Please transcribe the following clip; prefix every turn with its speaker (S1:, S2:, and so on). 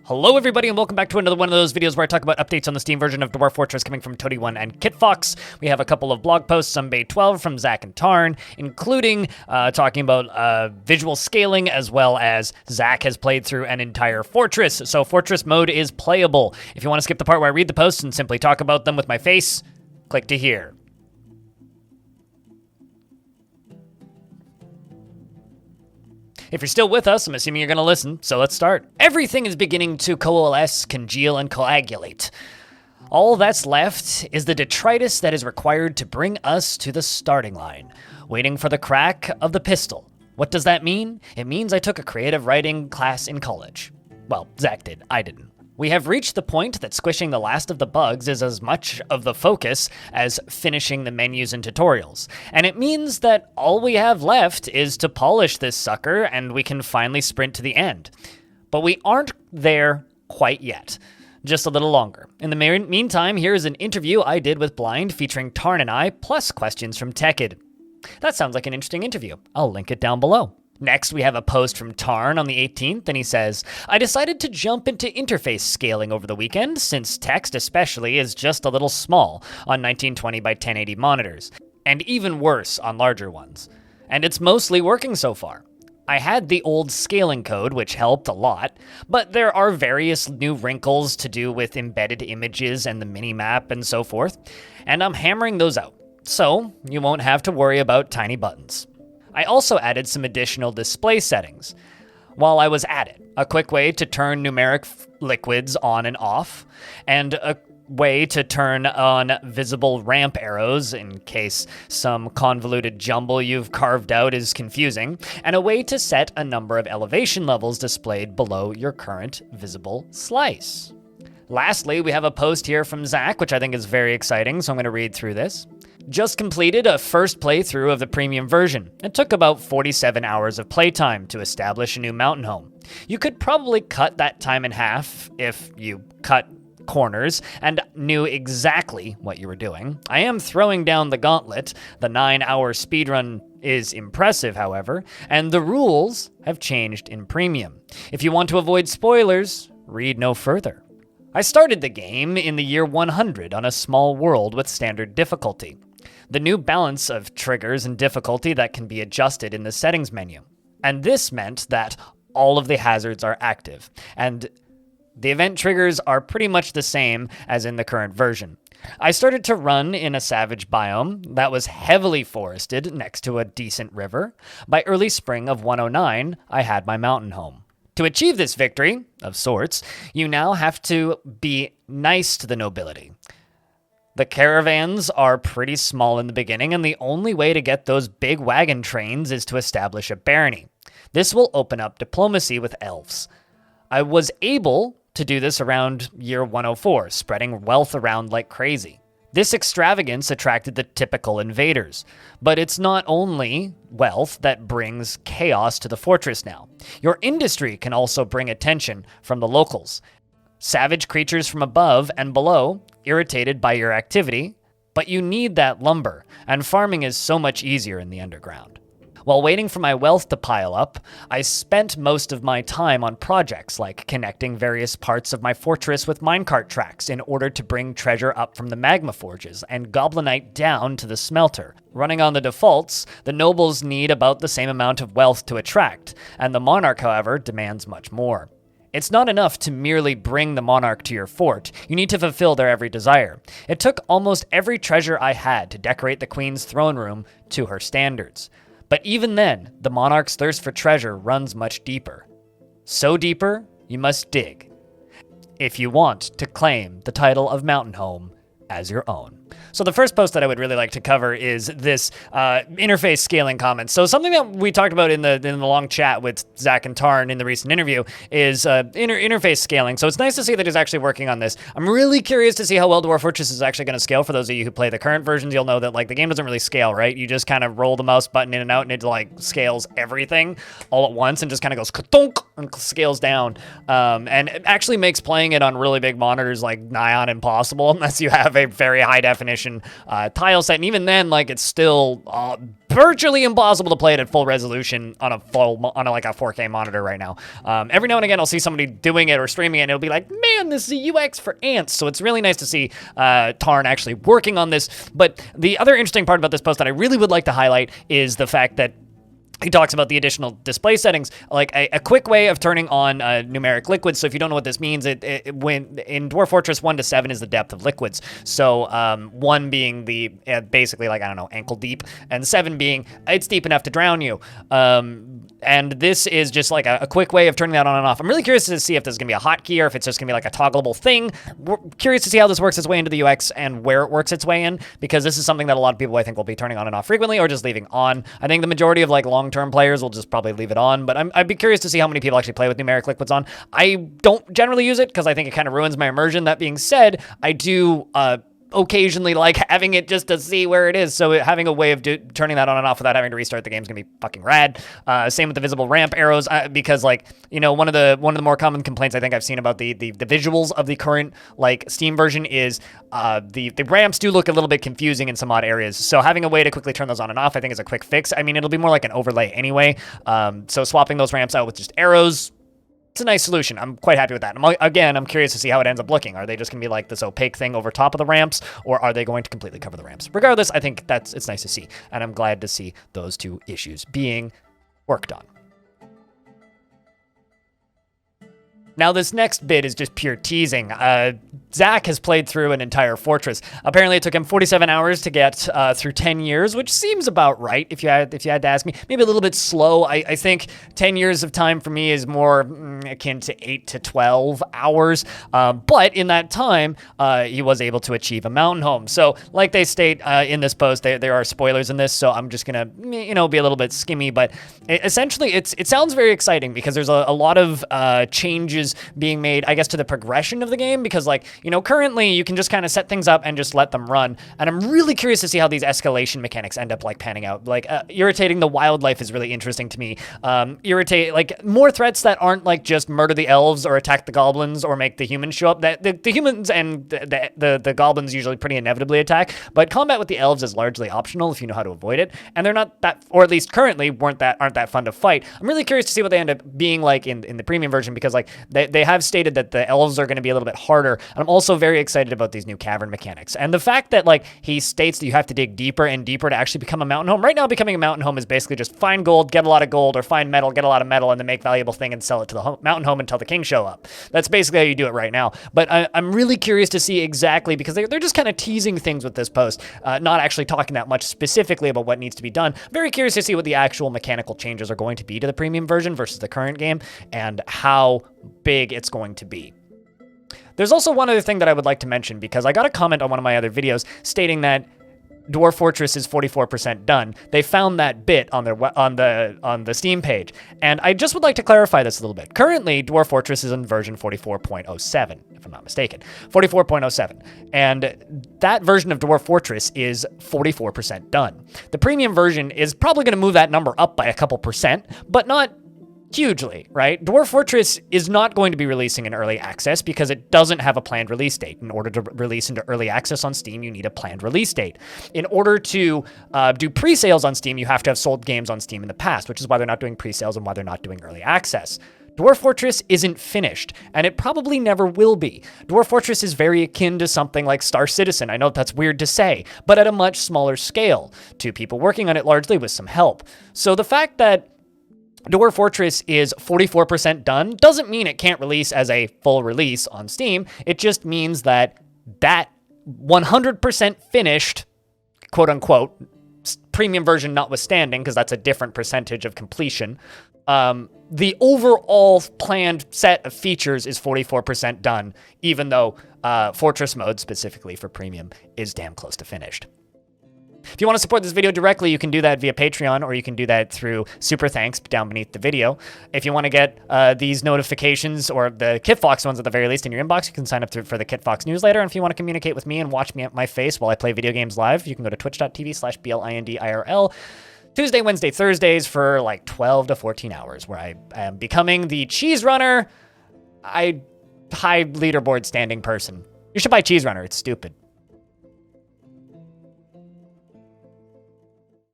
S1: Hello everybody and welcome back to another one of those videos where I talk about updates on the Steam version of Dwarf Fortress coming from Toady1 and KitFox. We have a couple of blog posts on Bay 12 from Zach and Tarn, including talking about visual scaling, as well as Zach has played through an entire fortress. So fortress mode is playable. If you want to skip the part where I read the posts and simply talk about them with my face, click to here. If you're still with us, I'm assuming you're going to listen, so let's start. Everything is beginning to coalesce, congeal, and coagulate. All that's left is the detritus that is required to bring us to the starting line, waiting for the crack of the pistol. What does that mean? It means I took a creative writing class in college. Well, Zach did, I didn't. We have reached the point that squishing the last of the bugs is as much of the focus as finishing the menus and tutorials. And it means that all we have left is to polish this sucker and we can finally sprint to the end. But we aren't there quite yet. Just a little longer. In the meantime, here is an interview I did with Blind featuring Tarn and I, plus questions from Tekid. That sounds like an interesting interview. I'll link it down below. Next, we have a post from Tarn on the 18th, and he says, I decided to jump into interface scaling over the weekend, since text especially is just a little small on 1920 by 1080 monitors, and even worse on larger ones. And it's mostly working so far. I had the old scaling code, which helped a lot, but there are various new wrinkles to do with embedded images and the minimap and so forth, and I'm hammering those out, so you won't have to worry about tiny buttons. I also added some additional display settings. While I was at it, a quick way to turn numeric liquids on and off, and a way to turn on visible ramp arrows in case some convoluted jumble you've carved out is confusing, and a way to set a number of elevation levels displayed below your current visible slice. Lastly, we have a post here from Zach, which I think is very exciting, so I'm going to read through this. Just completed a first playthrough of the premium version. It took about 47 hours of playtime to establish a new mountain home. You could probably cut that time in half if you cut corners and knew exactly what you were doing. I am throwing down the gauntlet. The 9-hour speedrun is impressive, however, and the rules have changed in premium. If you want to avoid spoilers, read no further. I started the game in the year 100 on a small world with standard difficulty. The new balance of triggers and difficulty that can be adjusted in the settings menu. And this meant that all of the hazards are active, and the event triggers are pretty much the same as in the current version. I started to run in a savage biome that was heavily forested next to a decent river. By early spring of 109, I had my mountain home. To achieve this victory, of sorts, you now have to be nice to the nobility. The caravans are pretty small in the beginning, and the only way to get those big wagon trains is to establish a barony. This will open up diplomacy with elves. I was able to do this around year 104, spreading wealth around like crazy. This extravagance attracted the typical invaders, but it's not only wealth that brings chaos to the fortress now. Your industry can also bring attention from the locals. Savage creatures from above and below, irritated by your activity, but you need that lumber, and farming is so much easier in the underground. While waiting for my wealth to pile up, I spent most of my time on projects like connecting various parts of my fortress with minecart tracks in order to bring treasure up from the magma forges and goblinite down to the smelter. Running on the defaults, the nobles need about the same amount of wealth to attract, and the monarch, however, demands much more. It's not enough to merely bring the monarch to your fort. You need to fulfill their every desire. It took almost every treasure I had to decorate the queen's throne room to her standards. But even then, the monarch's thirst for treasure runs much deeper. So deeper, you must dig, if you want to claim the title of Mountain Home as your own. So the first post that I would really like to cover is this interface scaling comment. So something that we talked about in the long chat with Zach and Tarn in the recent interview is interface scaling. So it's nice to see that he's actually working on this. I'm really curious to see how well Dwarf Fortress is actually going to scale. For those of you who play the current versions, you'll know that like the game doesn't really scale, right? You just kind of roll the mouse button in and out and it like scales everything all at once and just kind of goes ka-thunk and scales down. And it actually makes playing it on really big monitors like nigh on impossible unless you have a very high def definition tile set, and even then, like, it's still virtually impossible to play it at full resolution on a 4K monitor right now. Every now and again, I'll see somebody doing it or streaming it, and it'll be like, man, this is a UX for ants. So it's really nice to see Tarn actually working on this. But the other interesting part about this post that I really would like to highlight is the fact that he talks about the additional display settings, like a quick way of turning on numeric liquids. So if you don't know what this means, when in Dwarf Fortress 1 to 7 is the depth of liquids. So 1 being the basically like, I don't know, ankle deep, and 7 being it's deep enough to drown you. And this is just like a quick way of turning that on and off. I'm really curious to see if there's gonna be a hotkey or if it's just gonna be like a toggleable thing. We're curious to see how this works its way into the UX and where it works its way in, because this is something that a lot of people I think will be turning on and off frequently or just leaving on. I think the majority of like long-term players will just probably leave it on, but I'd be curious to see how many people actually play with numeric liquids on. I don't generally use it because I think it kind of ruins my immersion. That being said, I do occasionally like having it just to see where it is. So having a way of turning that on and off without having to restart the game is gonna be fucking rad. Same with the visible ramp arrows, because like, you know, one of the more common complaints I think I've seen about the visuals of the current like Steam version is the ramps do look a little bit confusing in some odd areas. So having a way to quickly turn those on and off, I think is a quick fix. I mean, it'll be more like an overlay anyway. So swapping those ramps out with just arrows, it's a nice solution. I'm quite happy with that. I'm curious to see how it ends up looking. Are they just going to be like this opaque thing over top of the ramps, or are they going to completely cover the ramps? Regardless, I think it's nice to see, and I'm glad to see those two issues being worked on. Now, this next bit is just pure teasing. Zach has played through an entire fortress. Apparently, it took him 47 hours to get through 10 years, which seems about right if you had to ask me. Maybe a little bit slow. I think 10 years of time for me is more akin to 8 to 12 hours. But in that time, he was able to achieve a mountain home. So, like they state in this post, there are spoilers in this, so I'm just gonna, be a little bit skimmy. But essentially, it sounds very exciting because there's a lot of changes being made, I guess, to the progression of the game, because like, currently you can just kind of set things up and just let them run. And I'm really curious to see how these escalation mechanics end up like panning out. Like irritating the wildlife is really interesting to me. Like more threats that aren't like just murder the elves or attack the goblins or make the humans show up. That the humans and the goblins usually pretty inevitably attack, but combat with the elves is largely optional if you know how to avoid it. And they're not that, or at least currently aren't that fun to fight. I'm really curious to see what they end up being like in the premium version, because like they have stated that the elves are going to be a little bit harder. And I'm also very excited about these new cavern mechanics. And the fact that like he states that you have to dig deeper and deeper to actually become a mountain home. Right now, becoming a mountain home is basically just find gold, get a lot of gold, or find metal, get a lot of metal, and then make valuable thing and sell it to the mountain home until the king show up. That's basically how you do it right now. But I'm really curious to see exactly, because they're just kind of teasing things with this post, not actually talking that much specifically about what needs to be done. Very curious to see what the actual mechanical changes are going to be to the premium version versus the current game, and how big it's going to be. There's also one other thing that I would like to mention, because I got a comment on one of my other videos stating that Dwarf Fortress is 44% done. They found that bit on the Steam page, and I just would like to clarify this a little bit. Currently, Dwarf Fortress is in version 44.07, if I'm not mistaken, 44.07, and that version of Dwarf Fortress is 44% done. The premium version is probably going to move that number up by a couple percent, but not hugely, right? Dwarf Fortress is not going to be releasing in early access because it doesn't have a planned release date. In order to release into early access on Steam, you need a planned release date. In order to do pre-sales on Steam, you have to have sold games on Steam in the past, which is why they're not doing pre-sales and why they're not doing early access. Dwarf Fortress isn't finished, and it probably never will be. Dwarf Fortress is very akin to something like Star Citizen. I know that's weird to say, but at a much smaller scale. 2 people working on it largely with some help. So the fact that Dwarf Fortress is 44% done doesn't mean it can't release as a full release on Steam. It just means that 100% finished, quote unquote, premium version notwithstanding, because that's a different percentage of completion, the overall planned set of features is 44% done, even though Fortress mode, specifically for premium, is damn close to finished. If you want to support this video directly, you can do that via Patreon, or you can do that through Super Thanks down beneath the video. If you want to get these notifications, or the KitFox ones at the very least, in your inbox, you can sign up for the KitFox newsletter. And if you want to communicate with me and watch me at my face while I play video games live, you can go to twitch.tv/BLINDIRL. Tuesday, Wednesday, Thursdays for like 12 to 14 hours, where I am becoming the Cheese Runner, high leaderboard standing person. You should buy Cheese Runner. It's stupid.